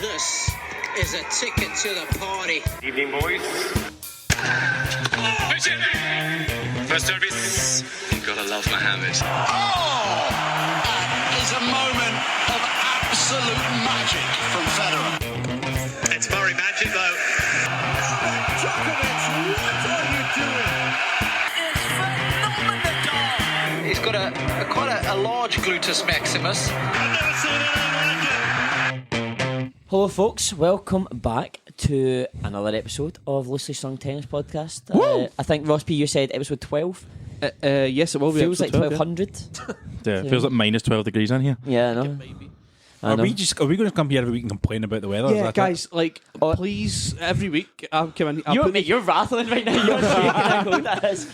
This is a ticket to the party. Evening, boys. First service. You gotta love Mohammed. Oh! That is a moment of absolute magic from Federer. It's Murray magic, though. Djokovic, what are you doing? It's phenomenal. He's got quite a large gluteus maximus. I've never seen anything like it. Hello folks, welcome back to another episode of Loosely Strung Tennis Podcast. I think Ross P, you said episode 12. Yes, it will be. Feels like episode 12, 1200. Yeah, it feels like minus 12 degrees in here. Yeah, I know. I Are know. we going to come here every week and complain about the weather? Is Yeah, that guys, Oh. please, every week I'll come in. You're rattling right now. You're shaking. I know that is.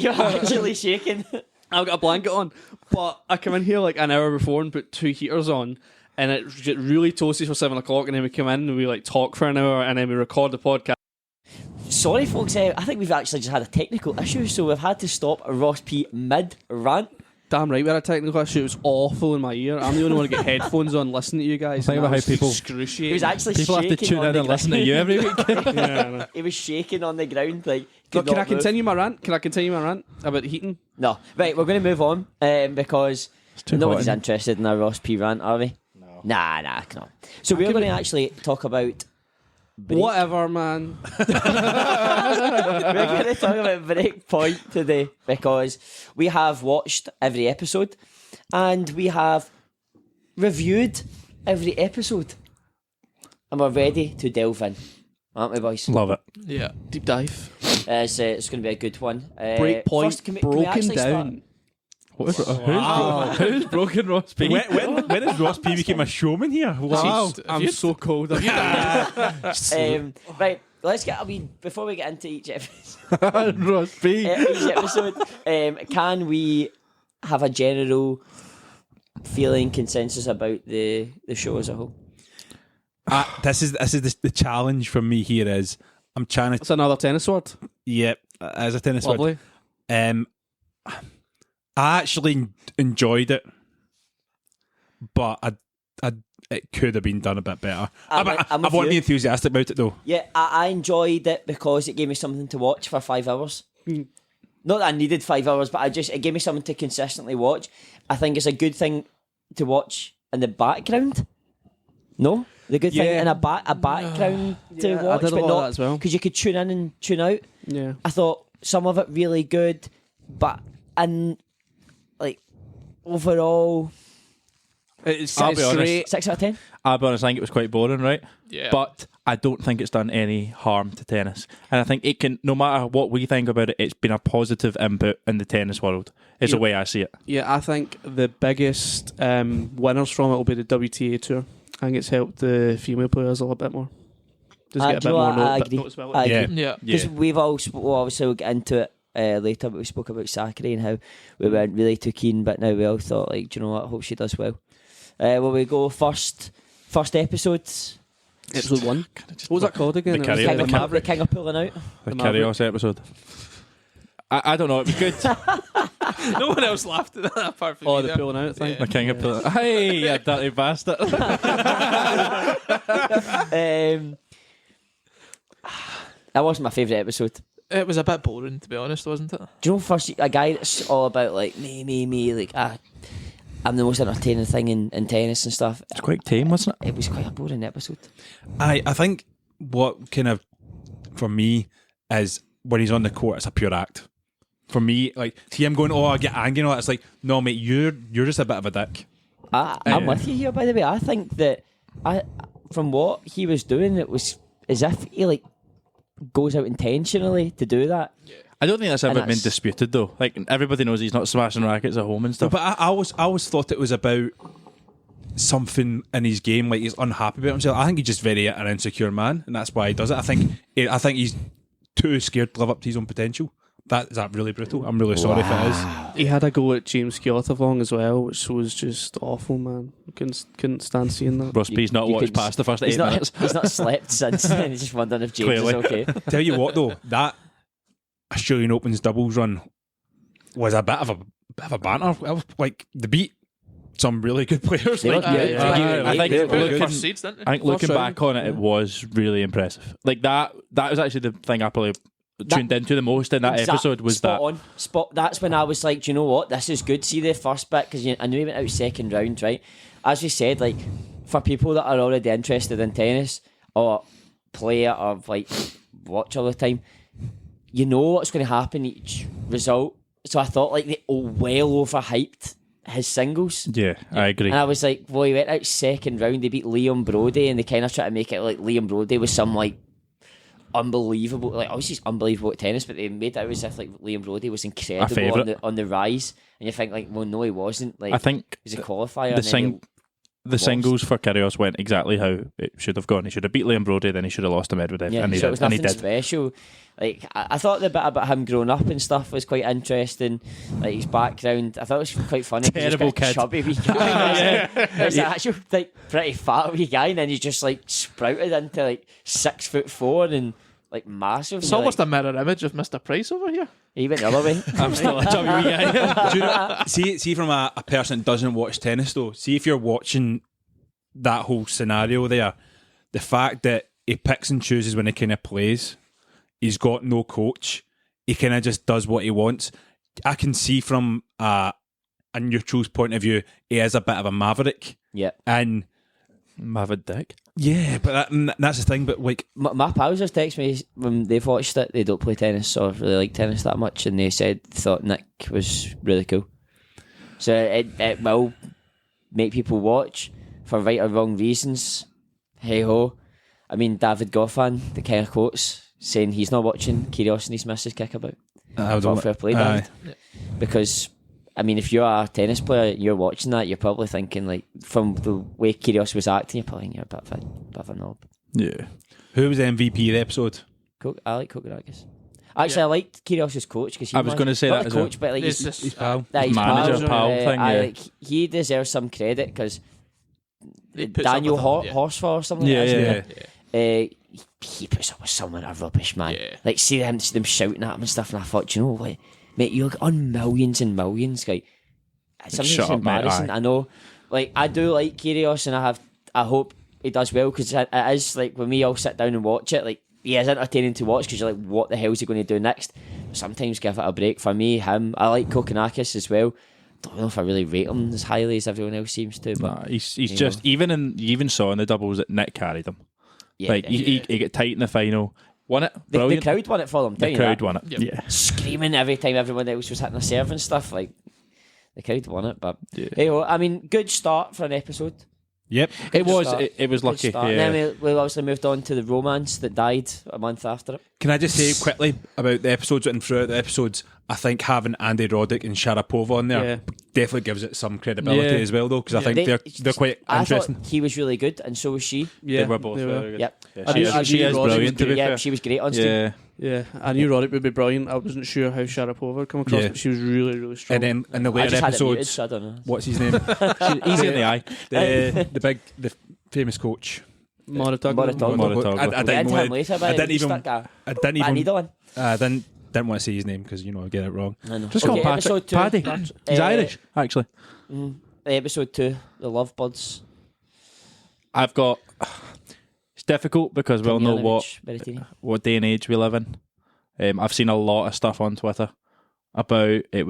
You're actually shaking. I've got a blanket on, but I come in here like an hour before and put 2 heaters on, and it get really toasty for 7 o'clock, and then we come in and we like talk for an hour, and then we record the podcast. Sorry folks, I think we've actually just had a technical issue, so we've had to stop Ross P mid-rant. Damn right, we had a technical issue. It was awful in my ear. I'm the only one to get headphones on, listening to you guys. Think and about that how was people- excruciating. He was actually people have to shaking tune on in the and listen to ground. you every week? Yeah, I know. He was shaking on the ground like. Look, could can I not move. continue my rant? Can I continue my rant about heating? No. Right, we're going to move on because too nobody's hot in interested in our Ross P rant, are we? No. Nah, no. So we're going to actually talk about break. Whatever, man. We're going to talk about Breakpoint today because we have watched every episode and we have reviewed every episode and we're ready to delve in, aren't we, boys? Love it. Yeah, deep dive. It's going to be a good one. Breakpoint First, can we broken actually down. What is it? Who's broken Ross P? When has Ross P became a showman here? Wow. I'm so cold. Right, let's get before we get into each episode. Ross P. Each episode, can we have a general feeling consensus about the show as a whole? This is the challenge for me here is I'm trying to... It's another tennis sword. Yep, as a tennis word. Lovely. I actually enjoyed it, but it could have been done a bit better. I with want to you. be enthusiastic about it though. Yeah, I enjoyed it because it gave me something to watch for 5 hours. Not that I needed 5 hours, but it gave me something to consistently watch. I think it's a good thing to watch in the background. No? The good thing Yeah. in a background to Yeah, I watch, did a but lot of not that as well. because you could tune in and tune out. Yeah. I thought some of it really good, but like overall I'll be honest. straight. 6 out of 10. I'll be honest, I think it was quite boring, right? Yeah. But I don't think it's done any harm to tennis. And I think it can, no matter what we think about it, it's been a positive input in the tennis world, is the way I see it. Yeah, I think the biggest winners from it will be the WTA tour. I think it's helped the female players a little bit more. Just get a Do bit you know more what? I agree. noticeability. I Yeah. agree. Yeah. Because we've all we'll obviously get into it later, but we spoke about Sakari and how we weren't really too keen, but now we all thought, like, do you know what? I hope she does well. Will we go first episodes? Episode 1. What was that called again? The It was Carrier- the the Maverick. King of pulling out. The The Kyrgios episode. I don't know, it was good. No one else laughed at that apart from Oh, me the there. pulling out thing. The king of pulling. Hey, you dirty bastard. That wasn't my favourite episode. It was a bit boring, to be honest, wasn't it? Do you know first a guy that's all about like me, like I'm the most entertaining thing in tennis and stuff. It's quite tame, wasn't it? It was quite a boring episode. I think what kind of, for me, is when he's on the court, it's a pure act. For me, like, see him going, oh, I get angry and all that. It's like, no, mate, you're just a bit of a dick. I'm with you here, by the way. I think that from what he was doing, it was as if he like goes out intentionally to do that. I don't think that's ever And been that's- disputed, though. Like, everybody knows he's not smashing rackets at home and stuff. But I always thought it was about something in his game, like he's unhappy about himself. I think he's just very an insecure man, and that's why he does it. I think he's too scared to live up to his own potential. Is that really brutal? I'm really sorry if it is. He had a go at James Kyotovong as well, which was just awful, man. Couldn't stand seeing that. Ross P's not You watched could- past the first 8 He's not, minutes. he's not slept since then. He's just wondering if James Clearly. is okay. Tell you what though, that Australian Open's doubles run was a bit of a banter. I was like the beat some really good players. They Like, look good. I think Both looking- first seeds, didn't they? I think looking First back on it, it was really impressive. Like that was actually the thing I probably tuned into the most in that episode was spot that. on. That's when I was like, do you know what? This is good. See the first bit because I knew he went out second round, right? As we said, like for people that are already interested in tennis or play it or like watch all the time, you know what's going to happen each result. So I thought like they well overhyped his singles. Yeah, I agree. And I was like, well, he went out second round. They beat Liam Brody, and they kind of tried to make it like Liam Brody was some like unbelievable, like obviously he's unbelievable at tennis, but they made it out as if like Liam Brody was incredible on the rise. And you think like, well, no, he wasn't. Like I think he's a qualifier. the singles for Kyrgios went exactly how it should have gone. He should have beat Liam Brody, then he should have lost to Medvedev, Yeah, and he so it did. was And he nothing did. special. Like I thought the bit about him growing up and stuff was quite interesting. Like his background, I thought it was quite funny. 'Cause he's Terrible got a kid. chubby wee guy. He's an actual like pretty fat wee guy, and then he's just like sprouted into like 6'4" and like massive. It's almost a mirror image of Mr. Price over here. He went the other way. I'm still a chubby wee guy. Do you know, see from a person that doesn't watch tennis though, see if you're watching that whole scenario there, the fact that he picks and chooses when he kind of plays, he's got no coach, he kind of just does what he wants. I can see from a neutral's point of view, he is a bit of a maverick. Yeah. And Maverick Dick. yeah, but that's the thing. But like, My pals just text me when they've watched it. They don't play tennis or really like tennis that much, and they said they thought Nick was really cool. So it will make people watch for right or wrong reasons. Hey ho. I mean, David Goffin, the kind of quotes saying he's not watching Kyrgios and his missus kick about. I Not fair play, David. Because I mean, if you're a tennis player and you're watching that, you're probably thinking like, from the way Kyrgios was acting, you're probably you're a bit of a knob. Yeah. who was the MVP of the episode? I like Kokorakis. Actually, I liked Kyrgios' coach because I was going to say not that the as coach, but like It's his just, pal. his manager pal thing, yeah. like, he deserves some credit because He puts Daniel up with him, Horsfall or something. Yeah, like that, yeah. isn't it? He puts up with some of that rubbish, man. Yeah. Like see them shouting at him and stuff, and I thought, you know what, mate, you're on millions and millions, guy. Something's shut up, mate, embarrassing. aye. I know. Like I do like Kyrgios, and I hope he does well because it is like when we all sit down and watch it, like he is entertaining to watch because you're like, what the hell is he going to do next? Sometimes give it a break. For me, him, I like Kokonakis as well. Don't know if I really rate him as highly as everyone else seems to, but Nah, he's just you even saw in the doubles that Nick carried him. yeah, Like he got tight in the final, won it. the Brilliant. crowd won it for them. The crowd won it. Yeah. Screaming every time everyone else was hitting a serve and stuff. Like the crowd won it, but Yeah. hey, well, I mean, good start for an episode. Yep. It was start. it was Good lucky. start. Yeah. And then we obviously moved on to the romance that died a month after it. Can I just say quickly about the episodes and throughout the episodes, I think having Andy Roddick and Sharapova on there Yeah. definitely gives it some credibility Yeah. as well, though, because I think they're quite I interesting. thought he was really good, and so was she. Yeah, They were both they very good. Yep. Yeah, I knew- she is Roddy was brilliant to be Yeah, fair. she was great on stage. Yeah. Yeah, I knew Roddick would be brilliant. I wasn't sure how Sharapova would come across, Yeah. but she was really, really strong. And then in the I later just had it muted, episodes, so I don't know. what's his name? Easy in the eye. the famous coach. Moritoglu. Moritoglu. I We'll get didn't into want him later, I but didn't he's even. stuck a- I didn't a even. needle in. I didn't want to say his name because I get it wrong. I know. Just call Okay, Patrick. episode 2. Paddy. He's Irish, actually. Episode 2, the Lovebirds. I've got. It's difficult because we all know Tomjanovic, Berrettini. what day and age we live in. I've seen a lot of stuff on Twitter about it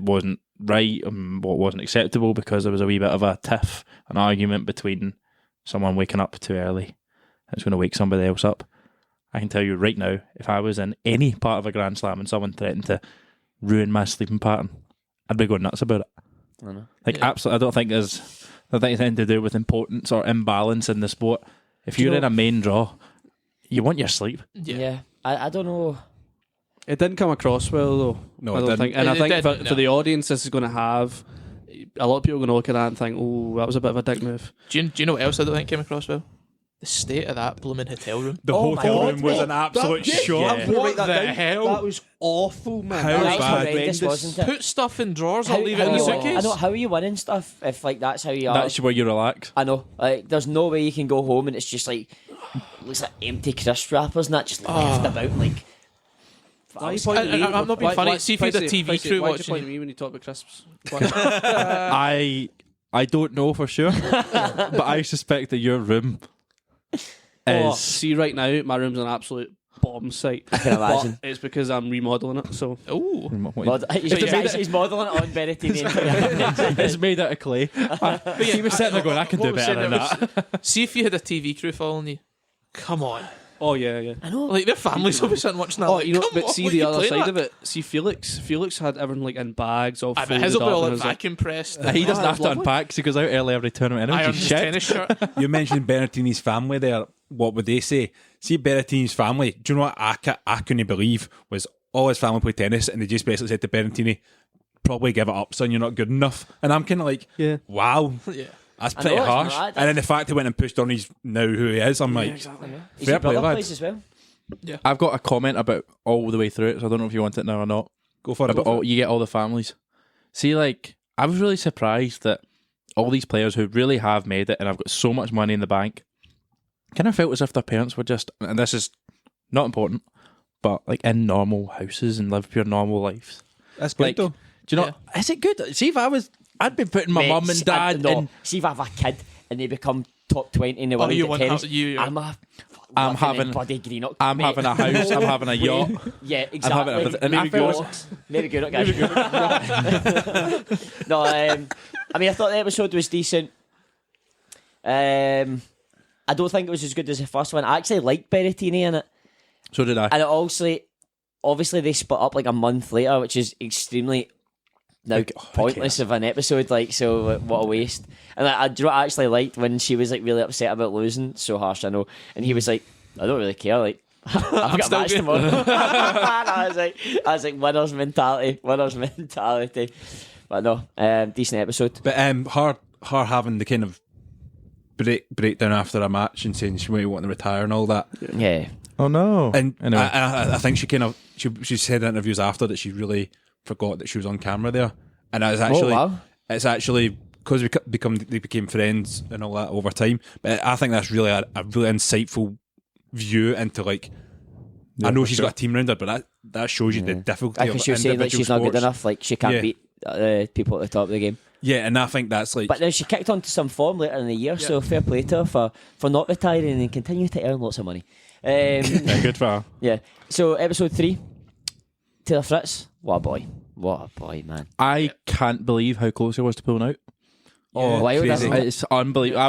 wasn't right and what wasn't acceptable because there was a wee bit of a tiff, an argument between someone waking up too early and it's going to wake somebody else up. I can tell you right now, if I was in any part of a Grand Slam and someone threatened to ruin my sleeping pattern, I'd be going nuts about it. I know. Like, absolutely, I don't think there's anything to do with importance or imbalance in the sport. If you you're know- in a main draw, you want your sleep. Yeah. I don't know. It didn't come across well, though. No, I it don't didn't. think. And I It think didn't, for no. the audience, this is going to have a lot of people going to look at that and think, "Oh, that was a bit of a dick move." Do you know what else I don't think came across well? The state of that blooming hotel room. The Oh my hotel God, room was mate. an absolute shock. I'm gonna write that the down. hell? That was awful, man. How That was That was bad. horrendous, wasn't it? Put stuff in drawers or leave it in how the you- suitcase. I know, how are you winning stuff if like that's how you are? That's where you relax. I know. Like, there's no way you can go home and it's just like looks like empty crisp wrappers and that just left about like. Why are you pointing at me? I'm not being funny. See if you had a TV crew why watching did you point you. at me when you talk about crisps? I I don't know for sure, but I suspect that your room Oh, is. see, right now, my room's an absolute bomb site. I can imagine. It's because I'm remodeling it, so... Oh. He's modelling it on Berrettini. It's made out of clay. He was sitting there going, I can do better than that. See if you had a TV crew following you. Come on. Oh, yeah. I know. Like, their families will be sitting watching that. Oh, like, you know, come but on, see what the are you other playing side at? of it. See, Felix had everything like in bags all I bet folded his will be up all and like was like, vacuum pressed. He doesn't have to lovely. unpack because he goes out early every tournament. I Anyway, on he's his shit. tennis shirt. You mentioned Berrettini's family there. What would they say? See, Berrettini's family, do you know what I couldn't believe was all his family played tennis and they just basically said to Berrettini, probably give it up, son, you're not good enough. And I'm kind of like, Yeah. wow. Yeah. That's I pretty know, it's harsh. mad. And then the fact he went and pushed on he's now who he is, I'm like, His fair play, brother lad. plays as well. I've got a comment about all the way through it, so I don't know if you want it now or not. Go for it. About you get all the families. See, like, I was really surprised that all these players who really have made it and have got so much money in the bank kind of felt as if their parents were just, and this is not important, but like in normal houses and live pure normal lives. That's good Like, though. do you know, is it good? See, if I'd be putting my Mate, mum and dad in. See if I have a kid and they become top 20 in the world you at want tennis, you- I'm I'm having- bloody Greenock. I'm having a house, I'm having a yacht. Yeah, I'm having exactly. everything. And I feel Maybe Greenock, guys. No, I mean, I thought the episode was decent. I don't think it was as good as the first one. I actually liked Berrettini in it. so did I. And it also, obviously, they split up like a month later, which is extremely now pointless of an episode. Like, so what a waste. And I actually liked when she was like really upset about losing. So harsh, I know. And he was like, I don't really care. Like, I've got a match tomorrow. And I was like, winners mentality. But no, decent episode. But her having the kind of breakdown after a match and saying she might want to retire and all that. Yeah. Oh no. And Anyway. I think she kind of she said in interviews after that she really forgot that she was on camera there, and it's actually wow. it's actually because they became friends and all that over time. But I think that's really a really insightful view into like. I know she's got a team around her, but that shows you the difficulty of Because she was saying that individual she's not good sports. enough. Like, she can't Yeah. beat people at the top of the game. Yeah, and I think that's like. But then she kicked on to some form later in the year, so fair play to her for not retiring and continue to earn lots of money. Yeah, good for her. Yeah. So episode 3, Taylor Fritz. What a boy, man. I can't believe how close he was to pulling out. Oh, wild, crazy. isn't it? It's unbelievable.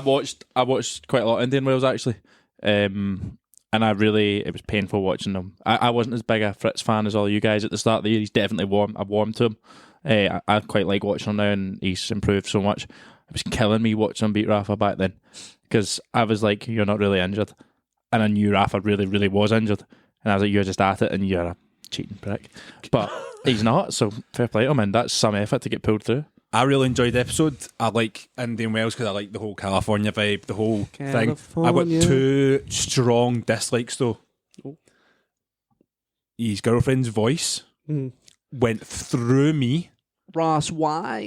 I watched quite a lot of Indian Wales actually, and it was painful watching them. I wasn't as big a Fritz fan as all you guys at the start of the year. He's definitely warm. I've warmed to him. I quite like watching him now, and he's improved so much. It was killing me watching him beat Rafa back then because I was like, "You're not really injured," and I knew Rafa really, really was injured, and I was like, "You're just at it, and you're a cheating prick." But he's not, so fair play to him, and that's some effort to get pulled through. I really enjoyed the episode. I like Indian Wales because I like the whole California vibe, the whole thing. I got 2 strong dislikes though. His girlfriend's voice went through me. Ross, why?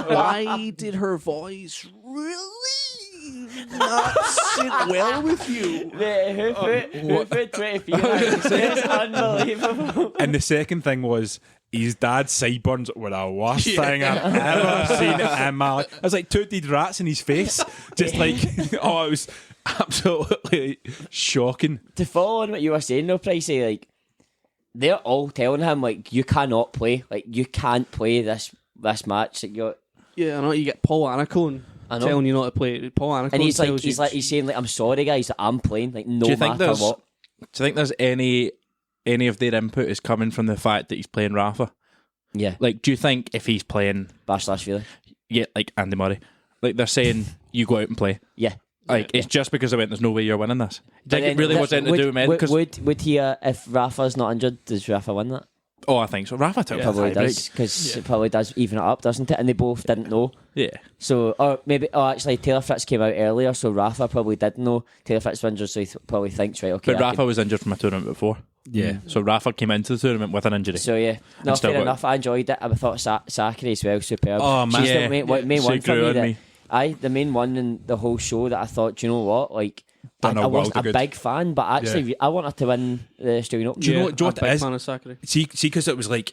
Why did her voice really not sit well with you? Mate, who put 23 on it? It's unbelievable. And the second thing was his dad's sideburns were the worst thing I've ever seen in my life. I was like 2 dead rats in his face. Just like, it was absolutely shocking. To follow on what you were saying though, Pricey, like, they're all telling him, like, you cannot play. Like, you can't play this match. Like, you're... Yeah, I know. You get Paul Anacone telling you not to play. Paul Anacone And he's like, tells you he's saying, like, I'm sorry, guys, that I'm playing. Like, no Do you think matter what. Do you think there's any of their input is coming from the fact that he's playing Rafa? Yeah. Like, do you think if he's playing, Bash/Feely. yeah, like Andy Murray, like they're saying you go out and play? Yeah. Like it's just because they went, there's no way you're winning this. Do you think it really Then was anything to do with med? 'Cause- would he, if Rafa's not injured, does Rafa win that? Oh, I think so. Rafa took Probably the does, because it probably does even it up, doesn't it? And they both didn't know. Yeah. So, or maybe, actually, Taylor Fritz came out earlier, so Rafa probably didn't know. Taylor Fritz was injured, so he probably thinks, right, okay. But Rafa was injured from a tournament before. Yeah. So Rafa came into the tournament with an injury. So, yeah. No, And still fair got- enough. I enjoyed it. I thought Sakari as well, superb. Oh, man. She's Yeah. the main She one for grew me. on That, me. the main one in the whole show that I thought, do you know what? Like, I Done a wasn't world a of good. big fan, but actually, I want her to win the Australian Open. Do you know Yeah, what- do you know I'm what a it big is? fan of Sakari. See, because it was like,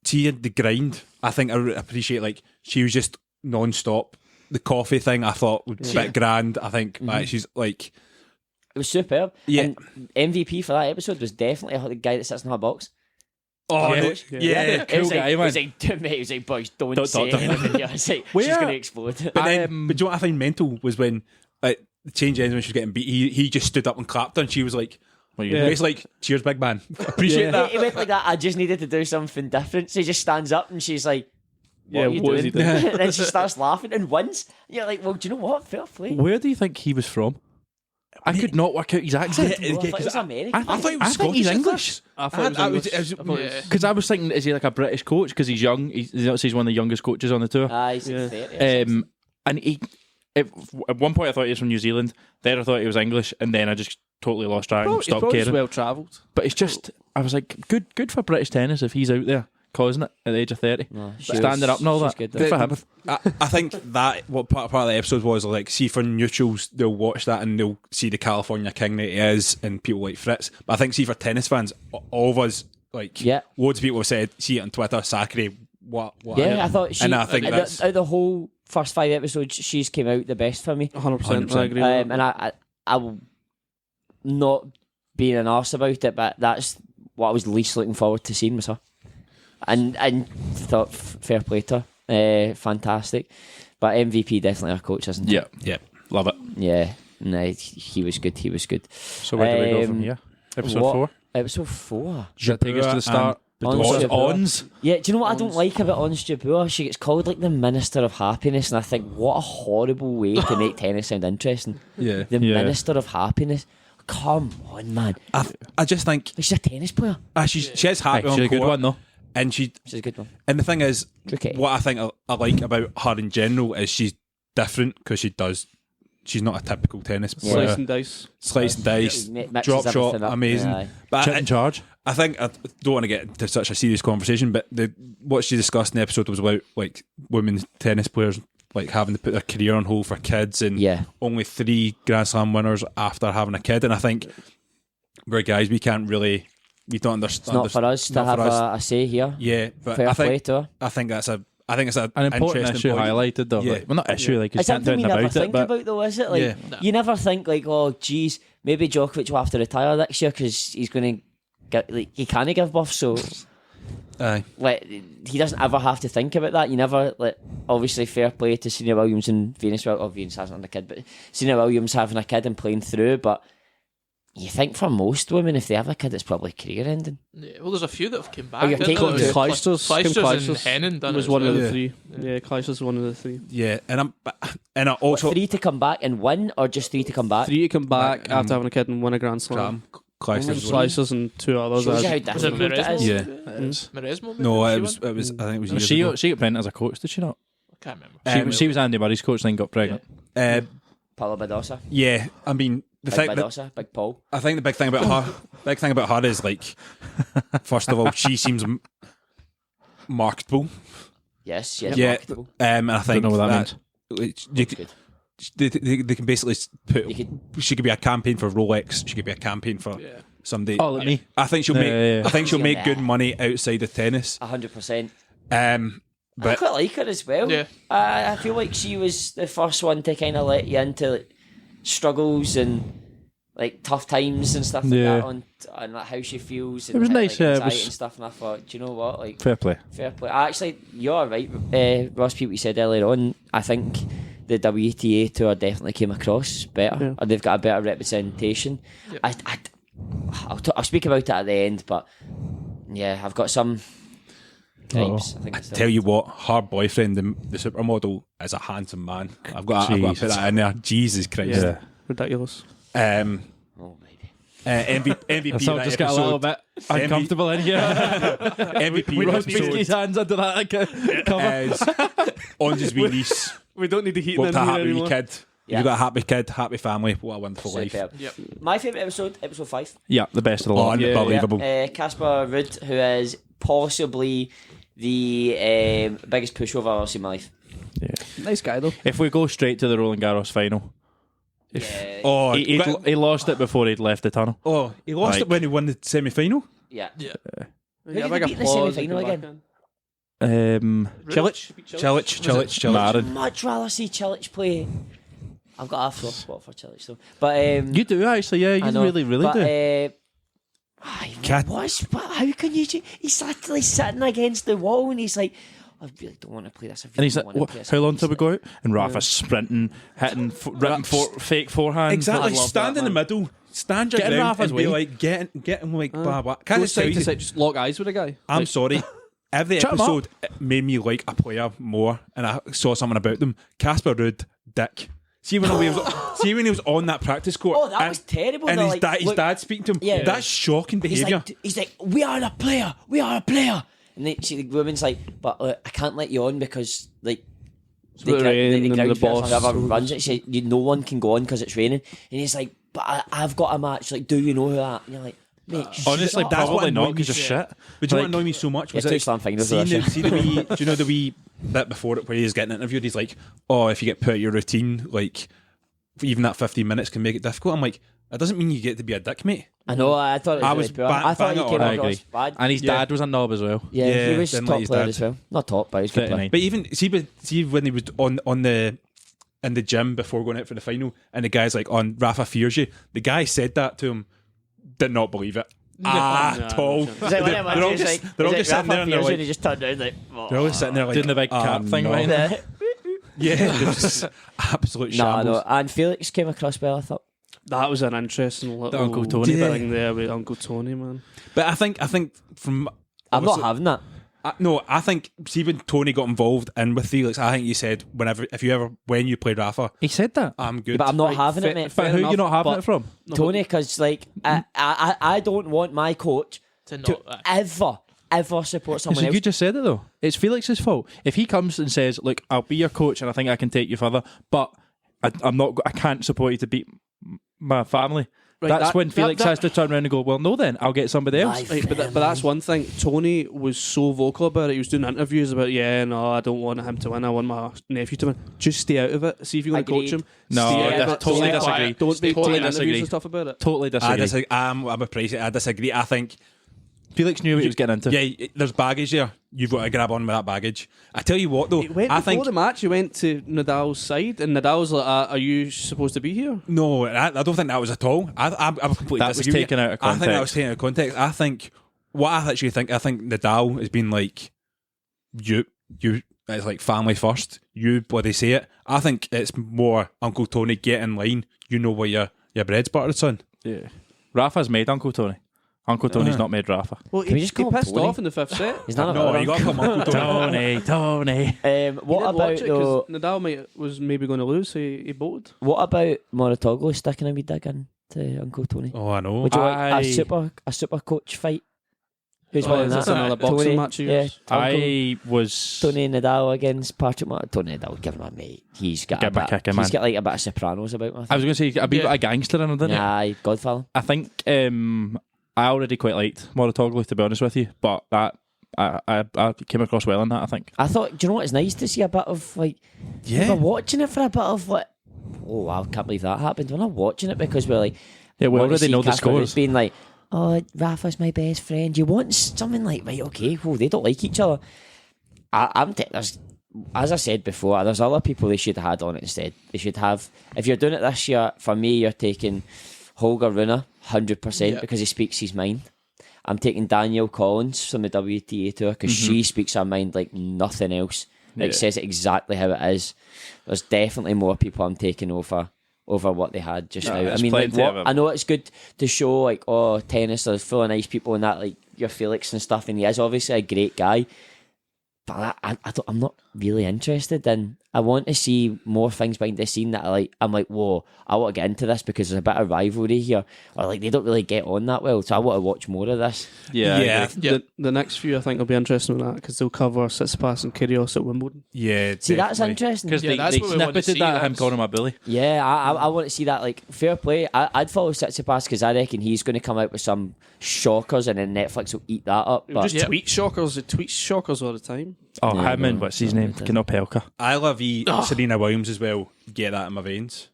see the grind. I think I appreciate like she was just non-stop. The coffee thing I thought was a bit grand. I think she's like, It was superb. Yeah. And MVP for that episode was definitely the guy that sits in her box. oh Yeah. yeah. It was Cool like, guy, it was man. like, mate, it was like, boys, don't Don't say talk to him. anything. Yeah, it's like, she's Where- going to explode. But then, but do you know what I find mental was when like the change ends when she was getting beat. He just stood up and clapped her, and she was like, What you basically like, cheers, big man. Appreciate Yeah. that. He went like that. I just needed to do something different. So he just stands up and she's like, what are you what is doing? he doing? And then she starts laughing and wins. You're like, well, do you know what? Fair play. Where do you think he was from? I could not work out his accent. Well, I thought it was American. I thought he was I think he's Scottish. English. I thought it was English. Yeah. Because I was thinking, is he like a British coach? Because he's young. He's one of the youngest coaches on the tour. He's like 30 or something. And he, at one point, I thought he was from New Zealand. Then I thought he was English, and then I just totally lost track and stopped caring. well travelled. But it's just, I was like, good for British tennis if he's out there causing it at the age of 30, she standing was- up and all she's that. good, Good for him. I think that what part of the episode was like, see for neutrals, they'll watch that and they'll see the California king that he is, and people like Fritz. But I think see for tennis fans, all of us like, Yeah. loads of people have said, see it on Twitter, Sakura, what? Yeah, I thought she. and I think that's out of the whole first 5 episodes, she's came out the best for me. 100%. I agree with that. And I will not being an arse about it, but that's what I was least looking forward to seeing was her. And thought fair play to her, fantastic. But MVP definitely our coach, isn't he? Yeah, love it. Yeah, no, he was good. He was good. So where do we go from here? Episode 4? Episode 4. Does that take us to the start? Ons Jabeur. Ons. Yeah, do you know what I don't like about Ons Jabeur? She gets called like the Minister of Happiness, and I think what a horrible way to make tennis sound interesting. yeah. The Yeah. Minister of Happiness. Come on, man. I just think She's a tennis player. she has happy She's on a good court, one though. and She's a good one. and the thing is, Okay. what I think I like about her in general is she's different because she's not a typical tennis Yeah. player. Slice and dice. Slice and dice, Mixes drop shot, everything up. amazing. Aye. But Chip in charge. I think I don't want to get into such a serious conversation, but what she discussed in the episode was about like women tennis players like having to put their career on hold for kids, and Yeah. only 3 Grand Slam winners after having a kid. And I think we're guys, we don't understand. It's not for us to not have for us. a say here. Yeah, but Fair I play think to her. it's an An important interesting issue point. highlighted though. Yeah. Like, well, not issue, like, 'cause It's you can't do something we anything never about it, think but about, though, is it? Like, Yeah. you never think, like, oh, geez, maybe Djokovic will have to retire next year because he's going to get, like, he can't give birth, so, Aye. like, he doesn't ever have to think about that. You never, like, obviously, fair play to Serena Williams and Venus. Well, Venus hasn't had a kid, but Serena Williams having a kid and playing through, but you think for most women, if they have a kid, it's probably career ending. Yeah, well, there's a few that have come back. Oh, you're didn't taking there? two. Clijsters. Clijsters and Henin done was it one as of well. the 3. Yeah, Clijsters was one of the 3. Yeah, and I also 3 to come back and win, or just 3 to come back? 3 to come back after having a kid and win a Grand Slam. Clijsters. Slicers and 2 others. Shows you how Was it difficult it Maresmo? is. Yeah. Maresmo? maybe? No, She it was. won? It was. I think it was. Years ago. she got pregnant as a coach, did she not? I can't remember. She was Andy Murray's coach, then got pregnant. Paula Badosa. Yeah, I mean the Big thing. Badosa, Big Paul. I think the big thing about her is like, first of all, she seems marketable. Yes, Yeah, marketable. and I think know what that that you Good. they can basically put. You could- She could be a campaign for Rolex. She could be a campaign for somebody. Oh, like me. I think she'll make. Yeah. I think she'll make Nah. good money outside of tennis. 100%. But I quite like her as well. Yeah. I feel like she was the first one to kind of let you into like, struggles and like tough times and stuff like Yeah. that on like how she feels. And It was how, nice, like, it anxiety was- and stuff. And I thought, do you know what? Like, Fair play. fair play. Actually, you're right, Ross. People you said earlier on. I think the WTA tour definitely came across better, Yeah. or they've got a better representation. Yep. I'll speak about it at the end, but yeah, I've got some gripes. I think it's tell you what, her boyfriend, the supermodel, is a handsome man. I've got to put that in there. Jesus Christ. Yeah. Ridiculous. Oh, baby. MVP So that just got a little bit uncomfortable in here. MVP We that don't put his episode hands under that cover. is On's wee niece. We don't need the heat What in a here happy wee anymore. kid. Yeah. You've got a happy kid, happy family. What a wonderful life. Superb. Yep. My favourite episode 5. Yeah, the best of the lot. Unbelievable. Casper Ruud, who is possibly the biggest pushover I've ever seen in my life. Nice guy though. If we go straight to the Roland Garros final, Yeah, Oh, he lost it before he'd left the tunnel. he lost Like- it when he won the semi-final. yeah. Yeah. Who did they beat in the semi-final again? Chilich. Marin. Much rather see Chilich play. I've got a soft spot for Chilich though. But You do actually, yeah. I You know, really but, do. Cat- how can you? He's literally sitting against the wall, and he's like, "I really don't want to play this." And he's like, how long till we go out? And Rafa's sprinting, hitting, ripping fake forehand. Exactly. I love Stand that, in the man. middle. Stand your Get in ground Rafa's and be way. like, get him like blah blah. Can I Go just tell side to you? side, just lock eyes with a guy. I'm sorry. Every Shut 'em episode it made me like a player more, and I saw something about them. Casper Ruud, dick. See when he was on that practice court. Oh, that was terrible. And They're his, like, his look- dad speaking to him. Yeah. That's shocking He's behaviour. like, we are a player. We are a player. And the woman's like, but I can't let you on because like the raining and ground the boss. whoever runs it. She, no one can go on because it's raining. And he's like, but I've got a match. Like, do you know who that? And you're like, mate, Honestly, That's what probably annoyed not me. because of shit. But do you know Like- what annoyed me so much? Was Yeah, two it slam fingers see with that the wee, do you know the wee bit before it where he's getting interviewed? He's like, "Oh, if you get put out your routine, like even that 15 minutes can make it difficult." I'm like, that doesn't mean you get to be a dick, mate. I know. I thought it was I really was poor. bang- I thought bang he it came on. I across agree. bad. And his dad was a knob as well. Yeah, Yeah, he was didn't top like his player dad. as well. Not top, but he was a good player. 39. But even see when he was on the in the gym before going out for the final, and the guy's like, "On Rafa fears you." The guy said that to him. Did not believe it at all. Is that what They're all just sitting there and they're like, he just turned around like, they're all just sitting there like Doing the big cap thing, no. right? Yeah, it was absolute No, shambles. no. And Felix came across well, I thought. That was an interesting little Uncle Tony thing there with Uncle Tony, man. But I think from I'm not obviously- having that. No, I think see when Tony got involved and with Felix, I think he said when you played Rafa, He said that. I'm good. But I'm not Right, having it, fair- mate. But who enough, you not having but- it from? Tony, because like I don't want my coach To to not ever support someone So else. you just said it though. It's Felix's fault. If he comes and says, "Look, I'll be your coach and I think I can take you further, but I'm not. I can't support you to beat my family." Right, That's that- when that- Felix that- has to turn around and go, "Well, no, then I'll get somebody else." Life. Right, but that's one thing. Tony was so vocal about it. He was doing interviews about, no, I don't want him to win. I want my nephew to win. Just stay out of it. See if you want to coach Agreed. him. No, stay out I of it. totally Stay disagree. quiet. Don't be Totally doing interviews disagree. and stuff about it. Totally disagree. I'm a price. I disagree. I think Felix knew what he was getting into. yeah, there's baggage there. You've got to grab on with that baggage. I tell you what though, He went I before think the match. He went to Nadal's side, and Nadal's like, "Are you supposed to be here?" no, I don't think that was at all. I completely That was disagree with taken you. out of I think that context. was taken out of context. I think I think Nadal has been like you. It's like family first. You bloody say it. I think it's more Uncle Tony, get in line. You know where your bread's buttered, son. Yeah. Rafa's made Uncle Tony. Uncle Tony's not made Rafa. Well, Can we just he call him pissed Tony? off in the fifth set. He's not No, a you got to come Uncle Tony. Tony. What He didn't about watch it 'cause though? Nadal was maybe going to lose, so he bolted. What about Moratoglu sticking a wee dig in to Uncle Tony? Oh, I know. Would you like I- a super coach fight? Who's Oh, winning is that? this another boxing Tony, match of yeah, yours? I was. Tony Nadal against Patrick Tony Nadal, give him a mate. He's got Give him a kick, he's man. got like a bit of Sopranos about him. I was going to say a bit Yeah. of a gangster in it, didn't he? Aye, Godfather. I think I already quite liked Moratoglu, to be honest with you, but that I came across well in that, I think. I thought, do you know what? It's nice to see a bit of like, Yeah. we're watching it for a bit of like, oh wow, I can't believe that happened. We're not watching it because we're like, Yeah, we want to already see know the Casper Ruud scores. being like, oh, Rafa's my best friend. You want something like, right, okay, well, they don't like each other. There's, as I said before, there's other people they should have had on it instead. They should have, if you're doing it this year, for me, you're taking Holger Rune 100% because he speaks his mind. I'm taking Danielle Collins from the WTA tour because she speaks her mind like nothing else. Like says it exactly how it is. There's definitely more people I'm taking over what they had just now. I there's mean, like, plenty of what, them. I know it's good to show like, oh, tennis, there's full of nice people and that, like your Felix and stuff, and he is obviously a great guy. But I'm not really interested in. I want to see more things behind the scene that I'm like, whoa, I want to get into this because there's a bit of rivalry here, or like they don't really get on that well. So I want to watch more of this. Yeah. I Yeah. agree. The next few I think will be interesting with that because they'll cover Tsitsipas and Kyrgios at Wimbledon. Yeah. See, that's definitely. interesting. Because Yeah, that's they what we want to snippeted see, that him that's- calling him a bully. Yeah, I want to see that. Like, fair play. I'd follow Tsitsipas because I reckon he's going to come out with some shockers, and then Netflix will eat that up. He But just tweet shockers. He tweets shockers all the time. Oh, Yeah, him and no, what's his no, name? it doesn't. Kinopelka. I love Serena Williams as well. Get that in my veins.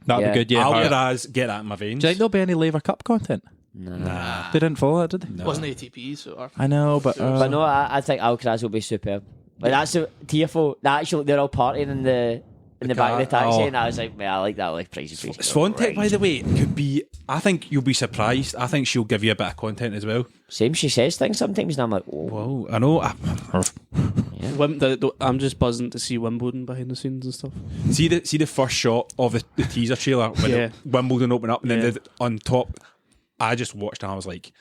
That'd Yeah. be good, yeah. Alcaraz, get that in my veins. Do you think there'll be any Laver Cup content? Nah. They didn't follow it, did they? It wasn't ATPs or I know, but But no, I think Alcaraz will be superb. Like that's a tearful. Actually, they're all partying in the back of the taxi, oh. and I was like, man, I like that. Like Pricey. Swantek, by the way, could be. I think you'll be surprised. I think she'll give you a bit of content as well. Same, she says things sometimes, and I'm like, oh. Well, I know. I'm just buzzing to see Wimbledon behind the scenes and stuff. See the first shot of the teaser trailer when Yeah. Wimbledon open up, and then Yeah. on top, I just watched and I was like,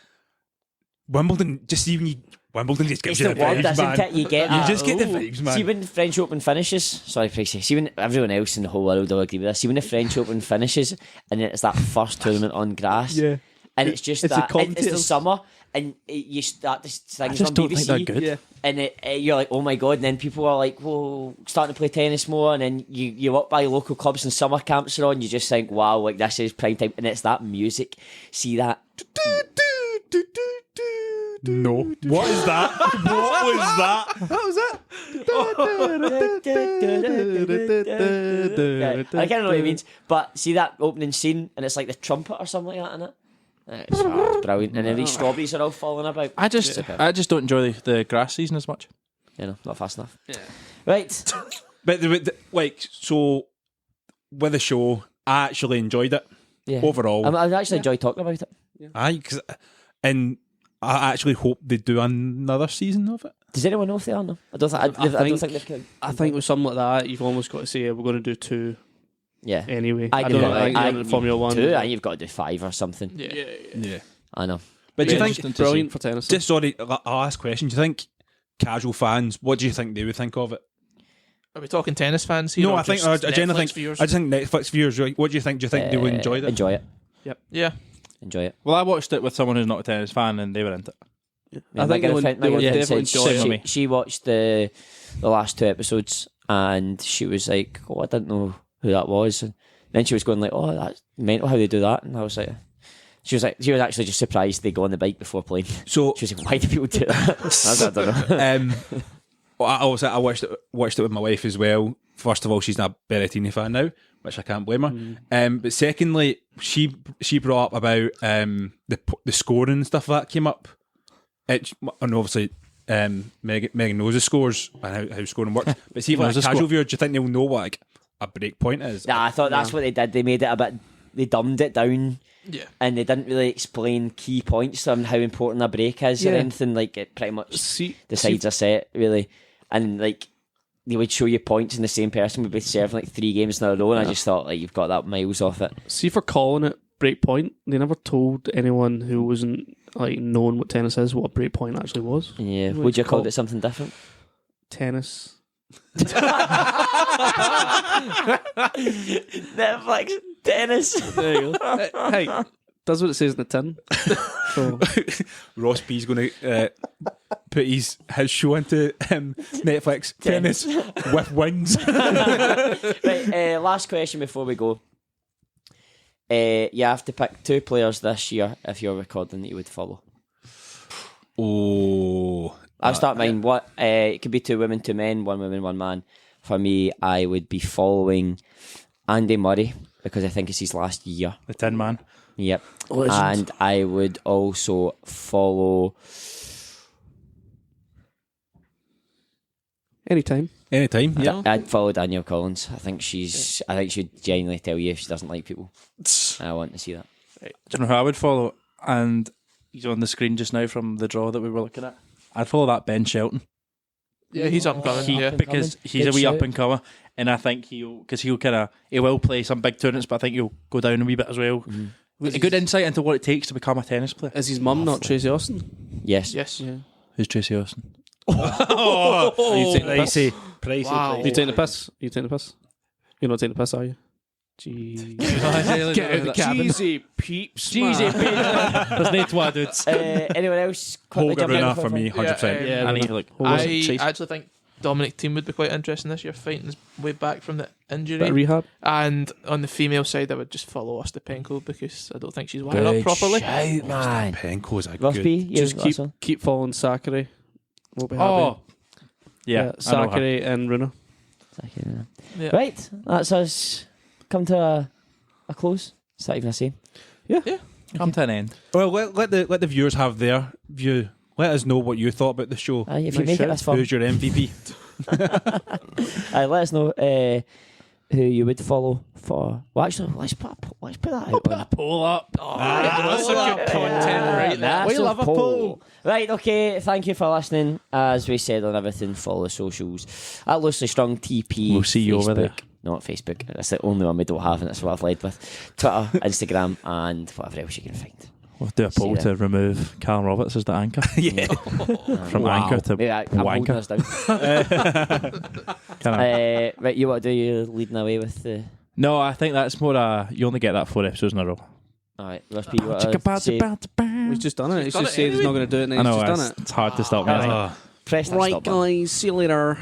Wimbledon. Just even Wimbledon just gives It's you the the word, vibes, doesn't man. it? You get You that. just get the Ooh. vibes, man. See when the French Open finishes, sorry, Pricey. See when everyone else in the whole world will agree with this. See when the French Open finishes, and it's that first tournament on grass. Yeah. And it's just It's the that it's the commentators. summer, and you start this things just on don't BBC, think they're good. Yeah. and you're like, oh my god! And then people are like, whoa, starting to play tennis more, and then you up by local clubs and summer camps are on. You just think, wow, like this is prime time, and it's that music. See that? No. What is that? What was that? What was that? Yeah, I can't know what it means, but see that opening scene, and it's like the trumpet or something like that in it. It's brilliant, and then these strawberries are all falling about. I just don't enjoy the grass season as much. You know, not fast enough. Yeah. Right. But so with the show, I actually enjoyed it Yeah. overall. I actually enjoy talking about it. And I actually hope they do another season of it. Does anyone know if they are? No, I don't think. I don't think they've. I think with something like that, you've almost got to say we're going to do 2 Yeah. anyway. I don't know. I I think Formula 1. 2, and you've got to do 5 or something. Yeah. I know. But do you Yeah, think? interesting to Brilliant for tennis. Just sorry, I'll ask a question. Do you think casual fans? What do you think they would think of it? are we talking tennis fans here? No, or I think just I generally Netflix think viewers? I just think Netflix viewers. Right? What do you think? Do you think they would enjoy that? Enjoy it. Yeah. Enjoy it. Well, I watched it with someone who's not a tennis fan, and they were into it. I think they would definitely enjoy it. it. She watched the last 2 episodes, and she was like, "Oh, I didn't know who that was." And then she was going like, "Oh, that's mental how they do that." And I was like, she was actually just surprised they go on the bike before playing. So She was like, "Why do people do that?" I don't know. Well, I watched it with my wife as well. First of all, she's not a Berrettini fan now, which I can't blame her. But secondly, she brought up about the scoring and stuff that came up. And obviously, Megan knows the scores and how scoring works. But see, like a casual viewer, do you think they'll know what like a break point is? Nah, I thought that's what they did. They made it a bit. They dumbed it down. Yeah. And they didn't really explain key points on how important a break is or anything. Like it pretty much decides a set really, and like they would show you points, and the same person would be serving like 3 games in a row. And I just thought like you've got that miles off it. See, for calling it break point, they never told anyone who wasn't like knowing what tennis is what a break point actually was. Yeah, would you have called it something different? Tennis. Netflix tennis. There you go. Hey, that's what it says in the tin. So, Ross B's going to put his show into Netflix tennis with wins. Right, last question before we go. You have to pick 2 players this year if you're recording that you would follow. Oh, I'll start mine. What? It could be 2 women, 2 men, 1 woman, 1 man. For me, I would be following Andy Murray because I think it's his last year. The Tin Man. Yep. Legend. And I would also follow. anytime. anytime. Yeah. I'd follow Danielle Collins. I think she'd genuinely tell you if she doesn't like people. I want to see that. Do you know who I would follow? And he's on the screen just now from the draw that we were looking at. I'd follow that Ben Shelton. Yeah, he's up and coming. Yeah. Because he's Good a wee shout. up and comer, and I think he will play some big tournaments, but I think he'll go down a wee bit as well. A good insight into what it takes to become a tennis player. Is his mum not Tracy Austin? Yes. Yes. Yeah. Who's Tracy Austin? Are you taking the piss? Pricey. Wow. You taking the piss? You taking the piss? You're not taking the piss, are you? Jeez. Get out of the cabin. Jeezy peeps. Jeezy, there's no twa dudes. Anyone else? Quickly Holger jump in Rune before for me, we- 100%. Yeah, I need to look. I actually think Dominic Thiem would be quite interesting this year, fighting his way back from the injury. Bit of rehab. And on the female side, I would just follow Ostapenko because I don't think she's wired up properly. Shout, man. Penko's a Ross good. B, you Just last one? keep following Sakari. We'll be happy. Oh, yeah, I know her. Sakari and Runa. Yeah. Right, that's us come to a close. Is that even a saying? Yeah. Yeah. Come to an end. Well, let the viewers have their view. Let us know what you thought about the show. If you make it this far, Who's your MVP? let us know who you would follow for. Well, actually, let's put that out. Put a poll up. That's a good content right there. We love a poll. Right, okay, thank you for listening. As we said on everything, follow the socials at Loosely Strung TP. We'll see you Facebook, over there. Not Facebook. That's the only one we don't have, and that's what I've led with. Twitter, Instagram, and whatever else you can find. We'll do a poll See to remove Callum Roberts as the anchor. Yeah. From anchor to Maybe I'm holding wanker. us down. Right, you what do? You're leading away with the. No, I think that's more. You only get that 4 episodes in a row. Alright, let's be what say. He's just done it. He's done just it said he's not going to do it, and I he's know, just done it. it's hard to stop me. isn't it? Press that Right, stop button. guys. See you later.